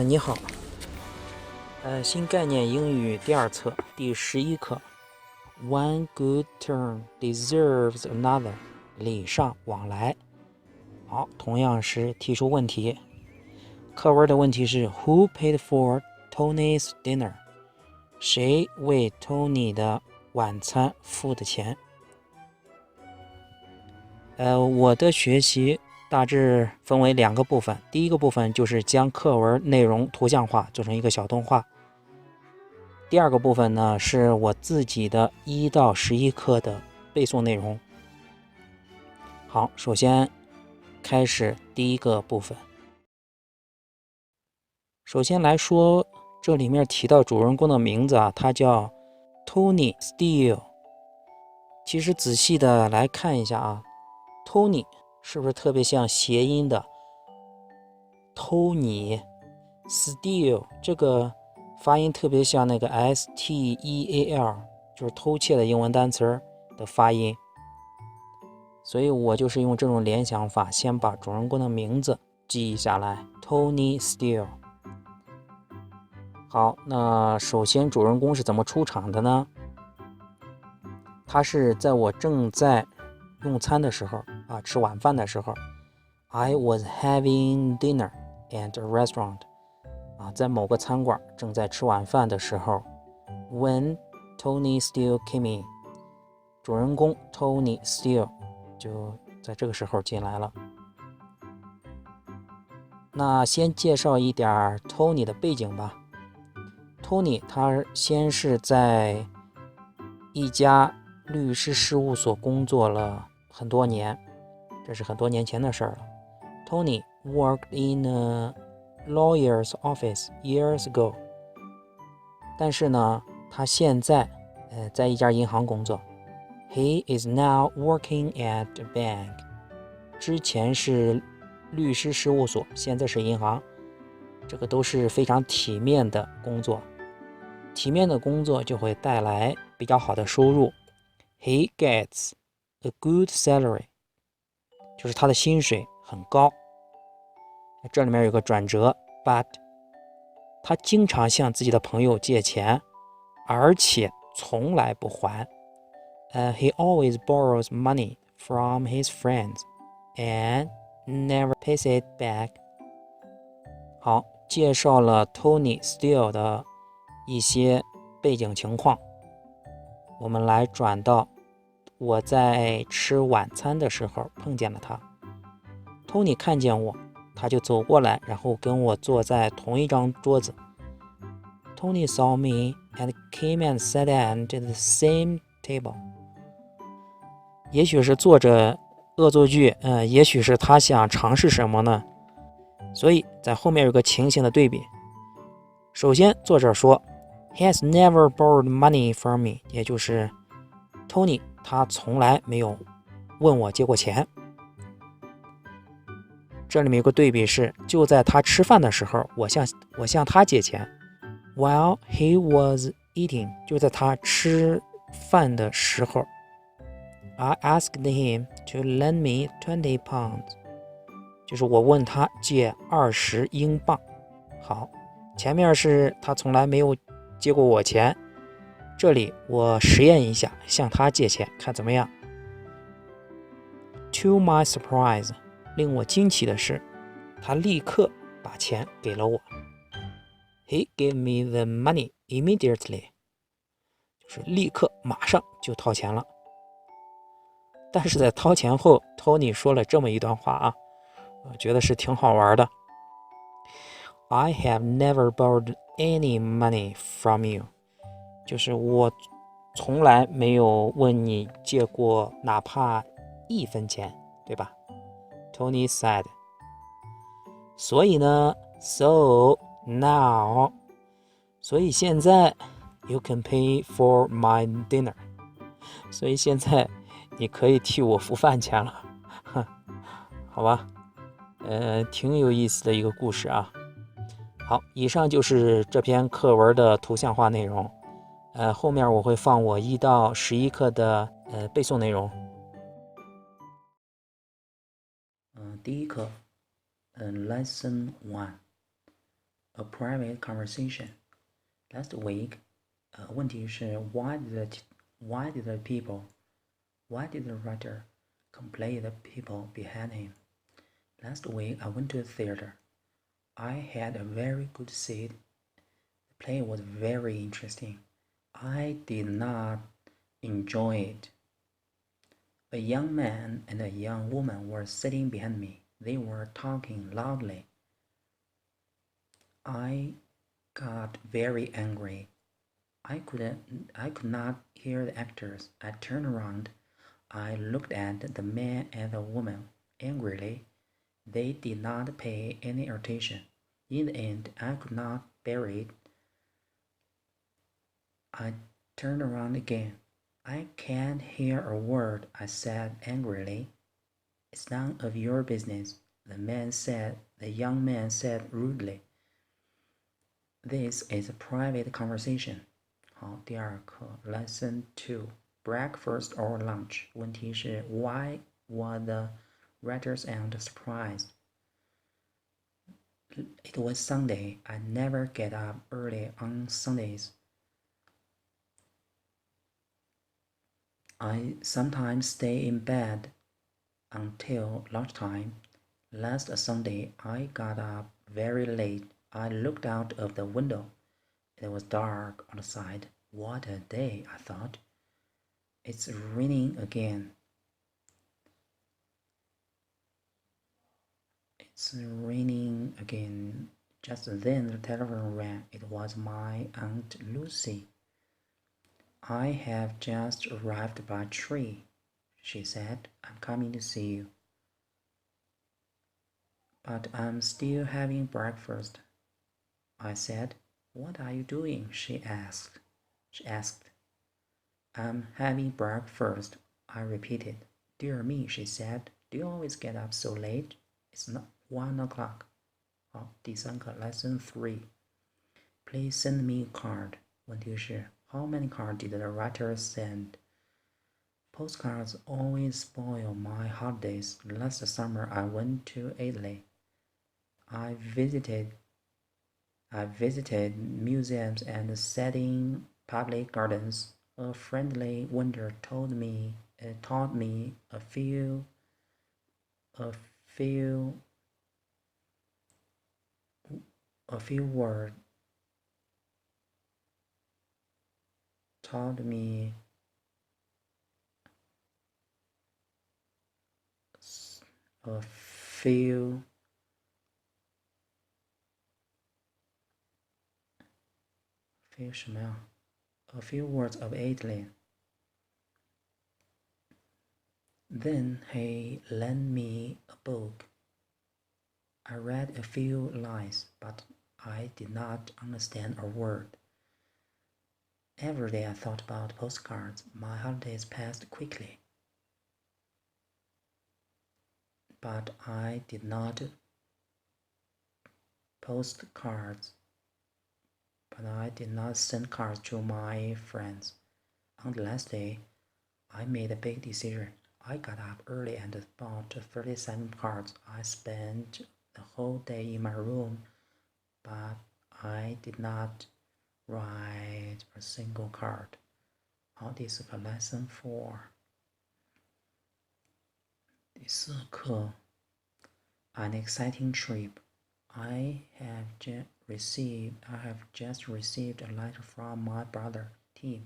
你好。新概念英语第二册第11课 One good turn deserves another 礼尚往来。好，同样是提出问题。课文的问题是 Who paid for Tony's dinner？ 谁为 Tony 的晚餐付的钱？我的学习大致分为2个部分。第一个部分就是将课文内容图像化，做成一个小动画。第二个部分呢，是我自己的1到11课的背诵内容。好，首先开始第一个部分。首先来说，这里面提到主人公的名字啊，他叫 Tony Steele。其实仔细的来看一下啊， Tony 是不是特别像谐音的偷你 Steal 这个发音特别像那个 STEAL， 就是偷窃的英文单词的发音。所以我就是用这种联想法，先把主人公的名字记忆下来 Tony Steele。 好，那首先主人公是怎么出场的呢？他是在我正在用餐的时候啊，吃晚饭的时候， I was having dinner at a restaurant， 啊，在某个餐馆正在吃晚饭的时候， When Tony Steele came in， 主人公 Tony Steele 就在这个时候进来了。那先介绍一点 Tony 的背景吧。 Tony 他先是在一家律师事务所工作了很多年，这是很多年前的事儿了。 Tony worked in a lawyer's office years ago， 但是呢，他现在在一家银行工作。 He is now working at a bank， 之前是律师事务所，现在是银行，这个都是非常体面的工作。体面的工作就会带来比较好的收入。 He gets a good salary， 就是他的薪水很高。这里面有个转折 but 他经常向自己的朋友借钱，而且从来不还。He always borrows money from his friends and never pays it back。 好，介绍了 Tony Steele 的一些背景情况。我们来转到我在吃晚餐的时候碰见了他。 Tony 看见我，他就走过来，然后跟我坐在同一张桌子。 Tony saw me and came and sat at the same table。 也许是作者恶作剧，也许是他想尝试什么呢？所以在后面有个情形的对比。首先作者说 He has never borrowed money from me， 也就是 Tony 他从来没有问我借过钱。这里面有个对比是，就在他吃饭的时候，我向他借钱。 While he was eating， 就在他吃饭的时候， I asked him to lend me 20 pounds， 就是我问他借20英镑。好，前面是他从来没有借过我钱，这里我实验一下，向他借钱，看怎么样。 To my surprise， 令我惊奇的是，他立刻把钱给了我。 He gave me the money immediately， 就是立刻马上就掏钱了。但是在掏钱后， Tony 说了这么一段话啊，我觉得是挺好玩的。 I have never borrowed any money from you， 就是我从来没有问你借过哪怕1分钱，对吧？ Tony said。 所以呢 So now， 所以现在 You can pay for my dinner， 所以现在你可以替我付饭钱了。好吧，挺有意思的一个故事啊。好，以上就是这篇课文的图像化内容。后面我会放我1到11课的背诵内容。第一课，Lesson 1 a private conversation. Last week, 问题是 why did the writer complain the people behind him? Last week, I went to the theater. I had a very good seat. The play was very interesting. I did not enjoy it. A young man and a young woman were sitting behind me. They were talking loudly. I got very angry. I could not hear the actors. I turned around. I looked at the man and the woman angrily. They did not pay any attention. In the end, I could not bear it. I turned around again. I can't hear a word, I said angrily. It's none of your business, the young man said rudely. This is a private conversation. 好，第二课 Lesson 2 Breakfast or lunch 问题是 Why was the writer's aunt surprised? It was Sunday. I never get up early on Sundays. I sometimes stay in bed until lunchtime. Last Sunday, I got up very late. I looked out of the window. It was dark outside. What a day, I thought. It's raining again. It's raining again. Just then the telephone rang. It was my Aunt Lucy. I have just arrived by train, she said. I'm coming to see you. But I'm still having breakfast, I said. What are you doing? She asked. I'm having breakfast, I repeated. Dear me, she said. Do you always get up so late? It's not 1 o'clock. 好，第三课 Lesson 3 Please send me a card. 问题是 How many cards did the writer send? Postcards always spoil my holidays. Last summer I went to Italy. I visited museums and sat in public gardens. A friendly winter taught me a few words. Taught me a few words of Italian. Then he lent me a book. I read a few lines, but I did not understand a word. Every day I thought about postcards. My holidays passed quickly. But I did not send cards to my friends. On the last day, I made a big decision. I got up early and bought 37 cards. I spent the whole day in my room, but I did not write a single card. 好，第四课 Lesson 4 第四课 An exciting trip. I have just received a letter from my brother, Tim.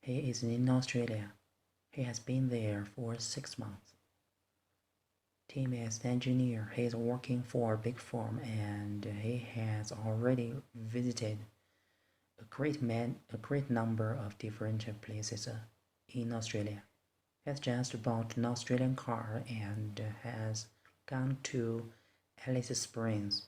He is in Australia. He has been there for 6 months. Tim is an engineer. He is working for a big firm and he has already visited a great number of different places in Australia. He has just bought an Australian car and has gone to Alice Springs,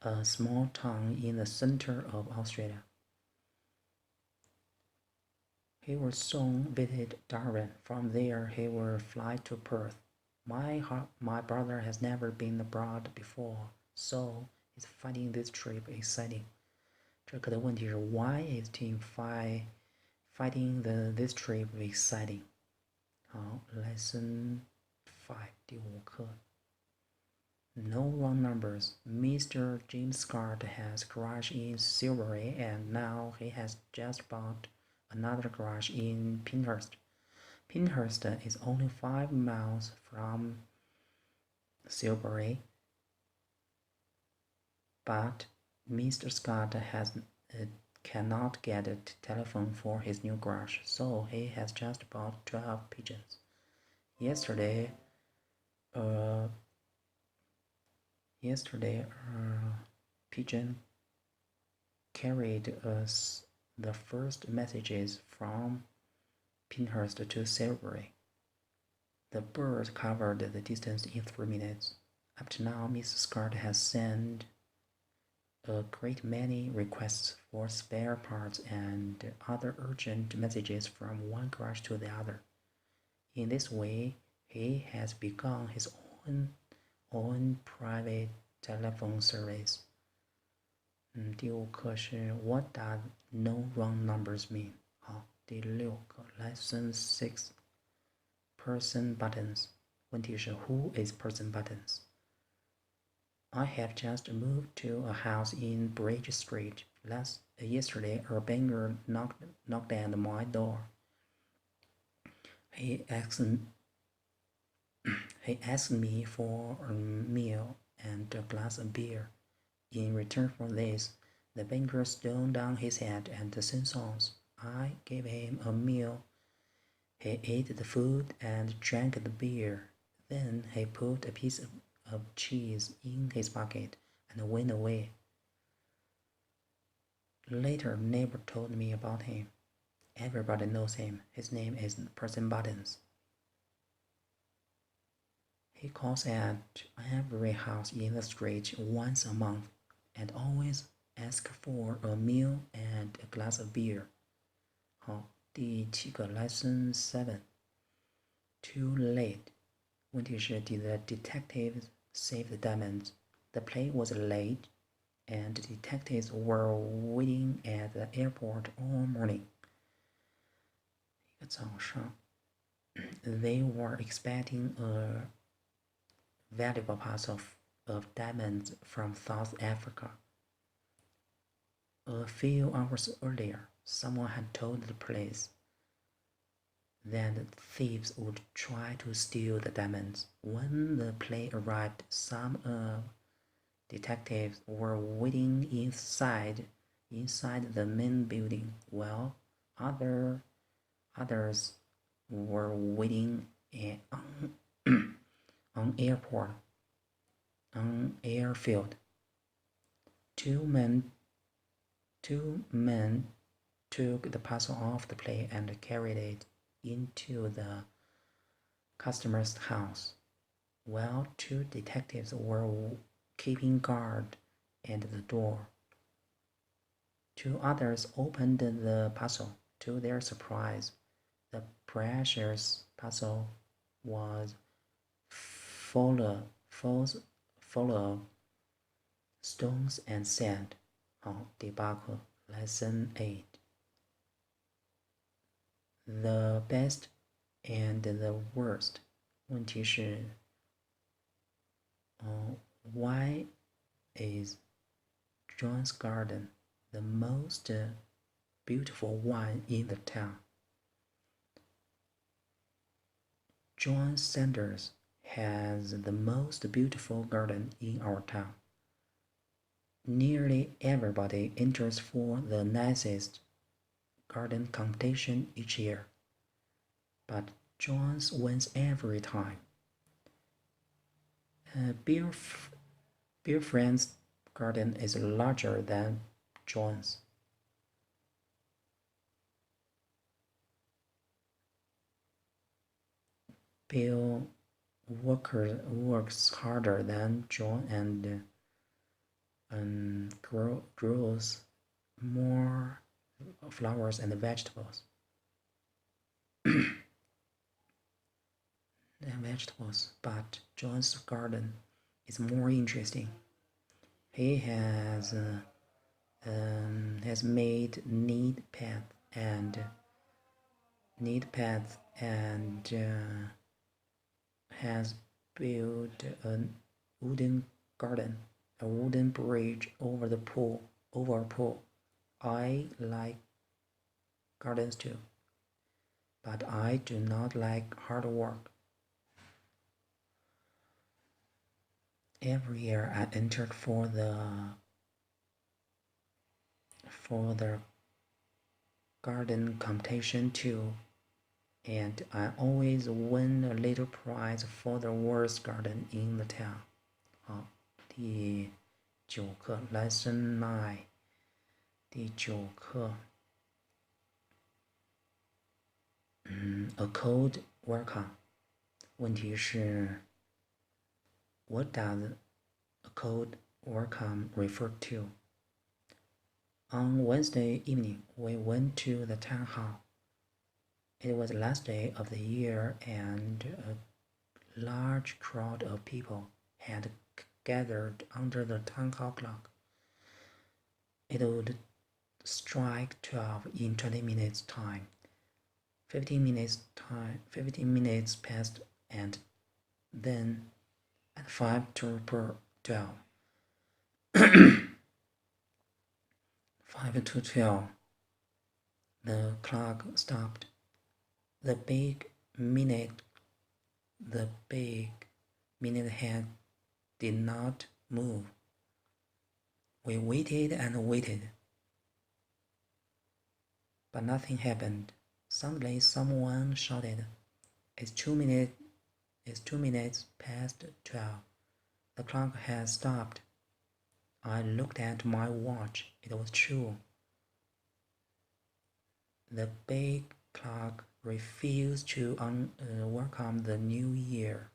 a small town in the center of Australia. He will soon visit Darwin. From there, he will fly to Perth. My brother has never been abroad before, so he's finding this trip exciting. 这课的问题是 Why is Tim finding this trip exciting? 好 ，Lesson 5第5课 No wrong numbers. Mr. James Scott has garage in Silbury, and now he has just bought another garage in Pinehurst. Pinehurst is only 5 miles from Silbury, but Mr. Scott cannot get a telephone for his new garage, so he has just bought 12 pigeons. Yesterday, a pigeon carried us the first messages from Pinehurst to Silbury. The bird covered the distance in 3 minutes. Up to now, Mrs. Scott has sent a great many requests for spare parts and other urgent messages from one garage to the other. In this way, he has begun his own private telephone service. 第5课是 What does no wrong numbers mean? 好，第6课 Lesson 6 Person buttons. 问题是 Who is Person buttons? I have just moved to a house in Bridge Street. Yesterday, a banker knocked at my door. He asked me for a meal and a glass of beer. In return for this, the banker stoned down his head and sang songs. I gave him a meal. He ate the food and drank the beer. Then he put a piece of cheese in his pocket and went away. Later, a neighbor told me about him. Everybody knows him. His name is Person Buttons. He calls at every house in the street once a month and always asks for a meal and a glass of beer. 好，第7个 Lesson 7 Too late. 问题是 Did the detectives save the diamonds? The plane was late and the detectives were waiting at the airport all morning. 一个早上 They were expecting a valuable parcel of diamonds from South Africa. A few hours earlier, someone had told the police that the thieves would try to steal the diamonds. When the plane arrived, some detectives were waiting inside the main building, while others were waiting on airfield. Two men took the parcel off the plane and carried it into the customer's house, while 2 detectives were keeping guard at the door. 2 others opened the parcel. To their surprise, the precious parcel was full of stones and sand. 好，第8课 Lesson 8 The best and the worst. 问题是why is John's garden the most beautiful one in the town? John Sanders has the most beautiful garden in our town. Nearly everybody enters for the nicest garden competition each year, but John's wins every time. Bill Friend's garden is larger than John's. Bill works harder than John and grows more flowers and vegetables. But John's garden is more interesting. He has made neat paths and has built wooden garden, a wooden bridge over a pool. I like gardens too, but I do not like hard work. Every year I entered for the garden competition too, and I always win a little prize for the worst garden in the town. 好，第9课 Lesson 9，第9课。A cold welcome。问题是 What does a cold welcome refer to? On Wednesday evening, we went to the town hall. It was the last day of the year and a large crowd of people had gathered under the town hall clock. It would strike 12 in 20 minutes' time. 15 minutes passed, and then at 5 to 12, 5 to 12, the clock stopped. The big minute hand did not move. We waited and waited, but nothing happened. Suddenly someone shouted, It's 2 minutes past 12. The clock has stopped. I looked at my watch. It was true. The big clock refused to welcome the new year.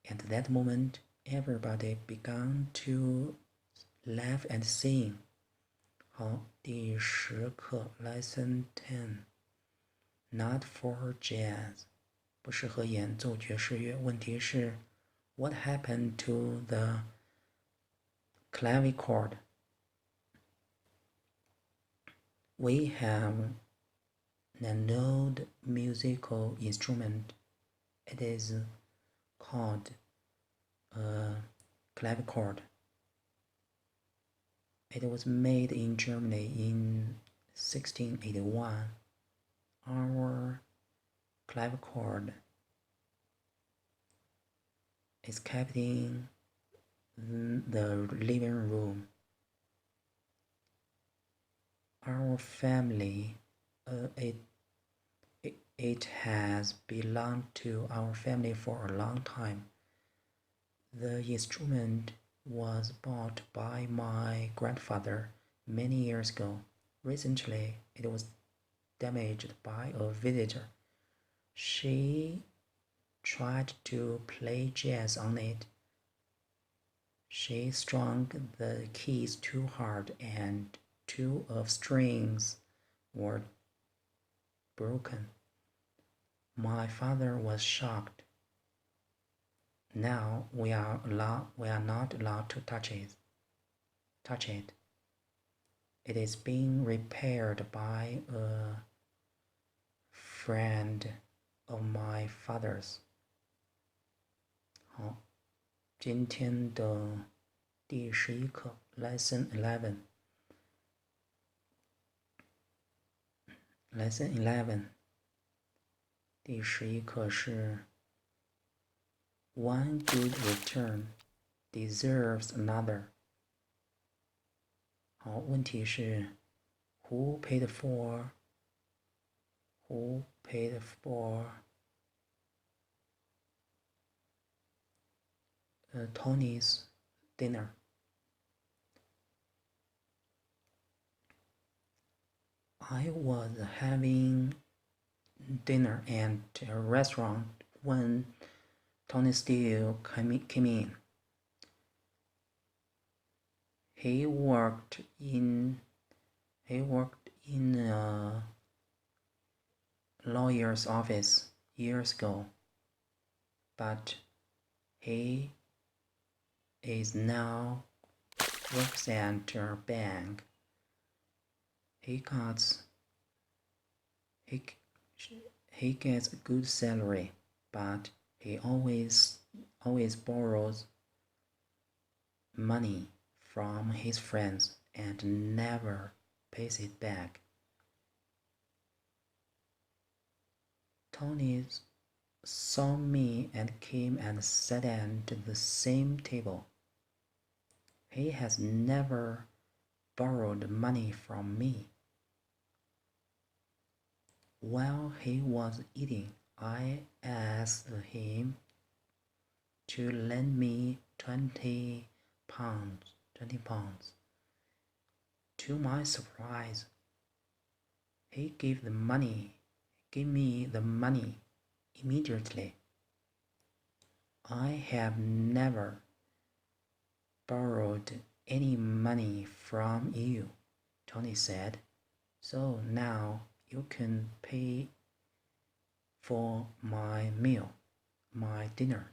At that moment, everybody began to laugh and sing. 好，第10课 Lesson 10。Not for jazz， 不适合演奏爵士乐。问题是 What happened to the clavichord? We have an old musical instrument. It is called a clavichord. It was made in Germany in 1681. Our clavichord is kept in the living room. Our family, it has belonged to our family for a long time. The instrument was bought by my grandfather many years ago. Recently, it was damaged by a visitor. She tried to play jazz on it. She strung the keys too hard and 2 of strings were broken. My father was shocked. Now we are not allowed to touch it. It is being repaired by a friend of my father's. 好，今天的第11课 Lesson 11。Lesson 11， 第11课是 One good return deserves another。 好，问题是 Who paid for Tony's dinner? I was having dinner at a restaurant when Tony Steele came in. He worked in a lawyer's office years ago, but he is now works at a bank. He gets a good salary, but he always borrows money from his friends and never pays it back. Tony saw me and came and sat at the same table. He has never borrowed money from me. While he was eating, I asked him to lend me 20 pounds. To my surprise, he gave me the money immediately. I have never borrowed any money from you, Tony said. So now you can pay for my dinner.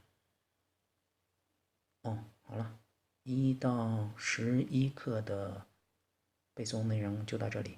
好了，1到11课的背诵内容就到这里。